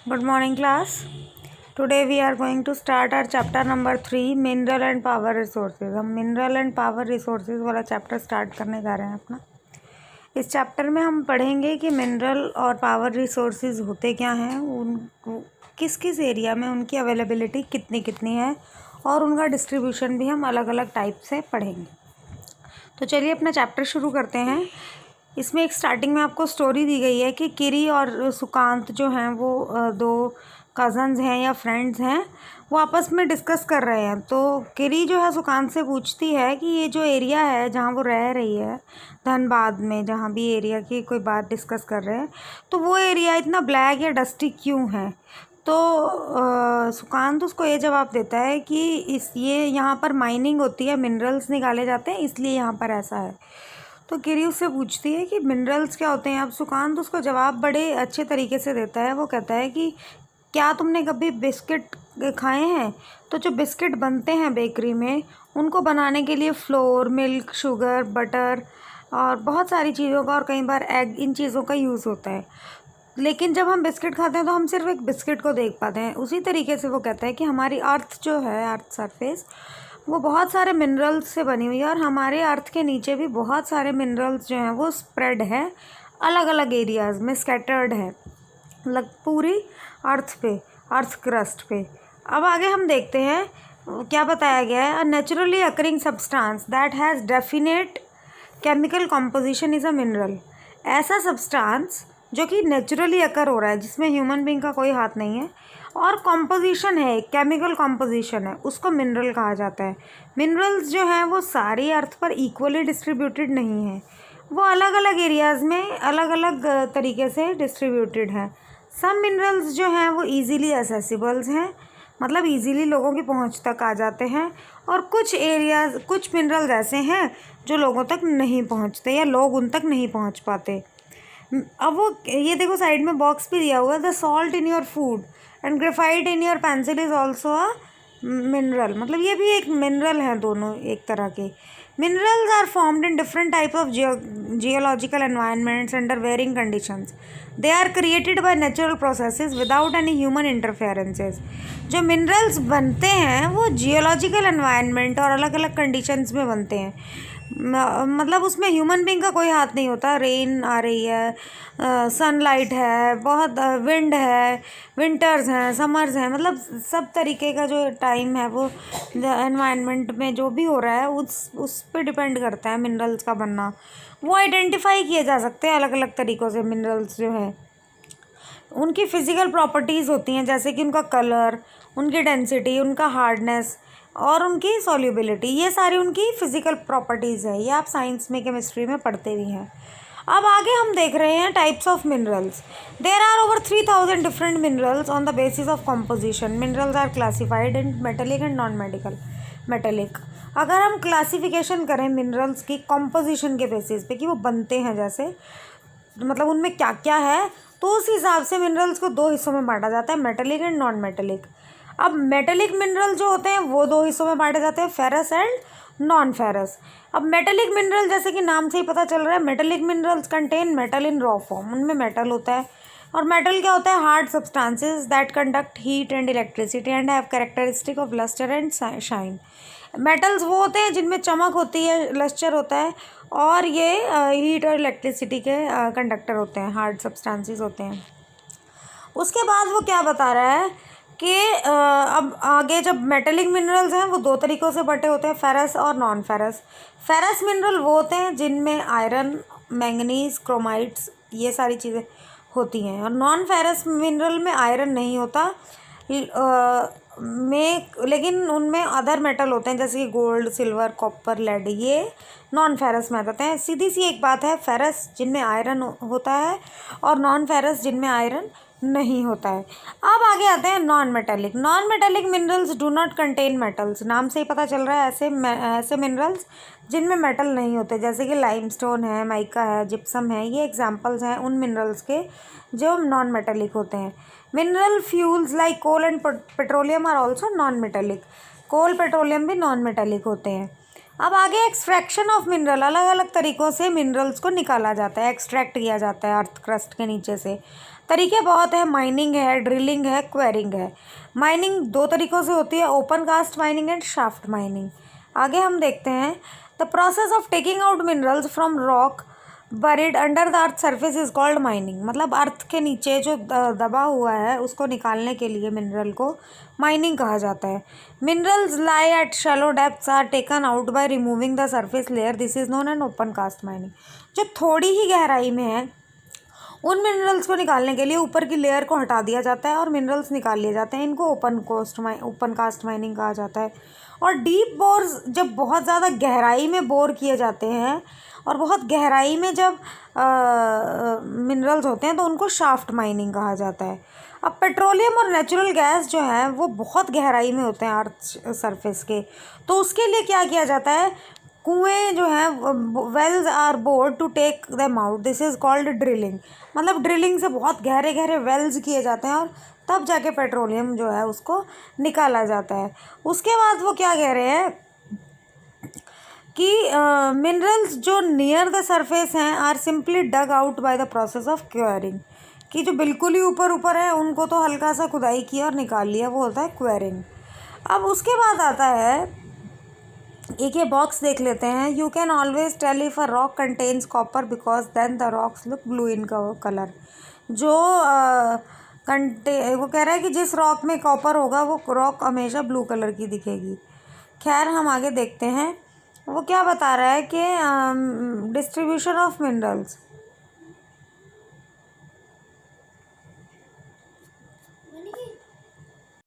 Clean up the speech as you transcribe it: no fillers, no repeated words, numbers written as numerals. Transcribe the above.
Good morning, class. Today we are going to start our chapter number 3, mineral and power resources. हम mineral and power resources वाला chapter start करने जा रहे हैं अपना। इस चैप्टर में हम पढ़ेंगे कि मिनरल और पावर रिसोर्सेज होते क्या हैं, उन किस किस एरिया में उनकी अवेलेबिलिटी कितनी कितनी है और उनका डिस्ट्रीब्यूशन भी हम अलग अलग टाइप से पढ़ेंगे। तो चलिए अपना चैप्टर शुरू करते हैं। इसमें एक स्टार्टिंग में आपको स्टोरी दी गई है कि किरी और सुकांत जो हैं वो दो कज़न्स हैं या फ्रेंड्स हैं, वो आपस में डिस्कस कर रहे हैं। तो किरी जो है सुकांत से पूछती है कि ये जो एरिया है जहाँ वो रह रही है धनबाद में, जहाँ भी एरिया की कोई बात डिस्कस कर रहे हैं, तो वो एरिया इतना ब्लैक या डस्टी क्यों है। तो सुकांत उसको ये जवाब देता है कि ये यहाँ पर माइनिंग होती है, मिनरल्स निकाले जाते हैं, इसलिए यहाँ पर ऐसा है। तो किरी उससे पूछती है कि मिनरल्स क्या होते हैं। अब सुकांत उसको जवाब बड़े अच्छे तरीके से देता है। वो कहता है कि क्या तुमने कभी बिस्किट खाए हैं? तो जो बिस्किट बनते हैं बेकरी में, उनको बनाने के लिए फ्लोर, मिल्क, शुगर, बटर और बहुत सारी चीज़ों का और कई बार एग, इन चीज़ों का यूज़ होता है। लेकिन जब हम बिस्किट खाते हैं तो हम सिर्फ एक बिस्किट को देख पाते हैं। उसी तरीके से वो कहता है कि हमारी अर्थ जो है, अर्थ सरफेस, वो बहुत सारे मिनरल्स से बनी हुई है और हमारे अर्थ के नीचे भी बहुत सारे मिनरल्स जो हैं वो स्प्रेड है, अलग अलग एरियाज़ में स्कैटर्ड है, मतलब पूरी अर्थ पे, अर्थ क्रस्ट पे। अब आगे हम देखते हैं क्या बताया गया है। A naturally occurring substance that has definite chemical composition is a mineral. ऐसा सब्सटेंस जो कि नेचुरली अकर हो रहा है, जिसमें ह्यूमन बीइंग का कोई हाथ नहीं है और कॉम्पोजिशन है, केमिकल कॉम्पोजिशन है, उसको मिनरल कहा जाता है। मिनरल्स जो हैं वो सारी अर्थ पर इक्वली डिस्ट्रीब्यूटेड नहीं है, वो अलग अलग एरियाज़ में अलग अलग तरीके से डिस्ट्रीब्यूटेड हैं। सम मिनरल्स जो हैं वो ईज़िली एसेसिबल्स हैं, मतलब इजीली लोगों की पहुंच तक आ जाते हैं, और कुछ एरियाज, कुछ मिनरल्स ऐसे हैं जो लोगों तक नहीं पहुंचते या लोग उन तक नहीं पहुंच पाते। अब वो ये देखो साइड में बॉक्स भी दिया हुआ है, the salt in your food and graphite in your pencil is also a mineral. मतलब ये भी एक मिनरल हैं, दोनों एक तरह के। Minerals are formed in different type of geological environments under varying conditions. They are created by natural processes without any human interferences. जो मिनरल्स बनते हैं वो जियोलॉजिकल एनवायरनमेंट और अलग अलग कंडीशंस में बनते हैं, मतलब उसमें ह्यूमन बीइंग का कोई हाथ नहीं होता। रेन आ रही है, सनलाइट है, बहुत विंड है, विंटर्स हैं, समर्स हैं, मतलब सब तरीके का जो टाइम है वो एनवायरनमेंट में जो भी हो रहा है उस पे डिपेंड करता है मिनरल्स का बनना। वो आइडेंटिफाई किए जा सकते हैं अलग अलग तरीक़ों से। मिनरल्स जो है उनकी फ़िज़िकल प्रॉपर्टीज़ होती हैं, जैसे कि उनका कलर, उनकी डेंसिटी, उनका हार्डनेस और उनकी सॉल्युबिलिटी, ये सारी उनकी फ़िज़िकल प्रॉपर्टीज़ है। ये आप साइंस में, केमिस्ट्री में पढ़ते भी हैं। अब आगे हम देख रहे हैं types of minerals. There are over 3000 different minerals on the basis of composition. Minerals are classified in metallic and non metallic. अगर हम क्लासिफिकेशन करें मिनरल्स की कॉम्पोजिशन के बेसिस पे कि वो बनते हैं जैसे, मतलब उनमें क्या क्या है, तो उस हिसाब से मिनरल्स को दो हिस्सों में बांटा जाता है, मेटेलिक एंड नॉन मेटेलिक। अब मेटेलिक मिनरल जो होते हैं वो दो हिस्सों में बांटे जाते हैं, फेरस एंड नॉन फेरस। अब मेटेलिक मिनरल, जैसे कि नाम से ही पता चल रहा है, metallic minerals contain metal in raw form. उनमें मेटल होता है, और मेटल क्या होता है? Hard substances that conduct heat and electricity and have characteristic of lustre and shine. Metals वो होते हैं जिनमें चमक होती है, लस्टर होता है, और ये हीट और इलेक्ट्रिसिटी के कंडक्टर होते हैं, हार्ड सब्सटेंसेस होते हैं। उसके बाद वो क्या बता रहा है कि अब आगे जब मेटेलिक मिनरल्स हैं वो दो तरीक़ों से बटे होते हैं, फेरस और नॉन फेरस। फेरस मिनरल वो होते हैं जिनमें आयरन, मैंगनीज, क्रोमाइट्स, ये सारी चीज़ें होती हैं, और नॉन फेरस मिनरल में आयरन नहीं होता, लेकिन उनमें अदर मेटल होते हैं, जैसे कि गोल्ड, सिल्वर, कॉपर, लेड, ये नॉन फेरस में आते हैं। सीधी सी एक बात है, फेरस जिनमें आयरन होता है और नॉन फेरस जिनमें आयरन नहीं होता है। अब आगे आते हैं non metallic. Non metallic minerals do not contain metals. नाम से ही पता चल रहा है, ऐसे मिनरल्स जिनमें मेटल नहीं होते, जैसे कि लाइमस्टोन है, माइका है, जिप्सम है, ये एग्जांपल्स हैं उन मिनरल्स के जो नॉन मेटेलिक होते हैं। Mineral fuels like coal and petroleum are also non metallic. Coal, petroleum भी नॉन मेटेलिक होते हैं। अब आगे एक्सट्रैक्शन ऑफ मिनरल, अलग अलग तरीक़ों से मिनरल्स को निकाला जाता है, एक्सट्रैक्ट किया जाता है अर्थ क्रस्ट के नीचे से। तरीके बहुत है, माइनिंग है, ड्रिलिंग है, क्वेरिंग है। माइनिंग दो तरीक़ों से होती है, open cast mining and shaft mining. आगे हम देखते हैं the process of taking out minerals from rock buried under the earth surface is called mining. मतलब अर्थ के नीचे जो दबा हुआ है उसको निकालने के लिए मिनरल को माइनिंग कहा जाता है। Minerals lie at shallow depths are taken out by removing the surface layer, this is known an open cast mining. जो थोड़ी ही गहराई में है उन मिनरल्स को निकालने के लिए ऊपर की लेयर को हटा दिया जाता है और मिनरल्स निकाल लिए जाते हैं। इनको ओपन कास्ट माइनिंग कहा जाता है। और डीप बोर्स जब बहुत ज़्यादा गहराई में बोर किए जाते हैं और बहुत गहराई में जब मिनरल्स होते हैं तो उनको शाफ्ट माइनिंग कहा जाता है। अब पेट्रोलियम और नेचुरल गैस जो है वो बहुत गहराई में होते हैं अर्थ सरफेस के, तो उसके लिए क्या किया जाता है, कुएं जो हैं wells are bored to take them out, this is called drilling. मतलब ड्रिलिंग से बहुत गहरे गहरे वेल्स किए जाते हैं और तब जाके पेट्रोलियम जो है उसको निकाला जाता है। उसके बाद वो क्या कह रहे हैं कि मिनरल्स जो नियर द सरफेस हैं are simply dug out by the process of quarrying, कि जो बिल्कुल ही ऊपर ऊपर है उनको तो हल्का सा खुदाई किया और निकाल लिया, वो होता है क्वेरिंग। अब उसके बाद आता है एक ये बॉक्स देख लेते हैं। You can always tell if a rock contains copper because then the rocks look blue in colour. जो वो कह रहा है कि जिस रॉक में कॉपर होगा वो रॉक हमेशा ब्लू कलर की दिखेगी। खैर हम आगे देखते हैं वो क्या बता रहा है कि डिस्ट्रीब्यूशन ऑफ मिनरल्स।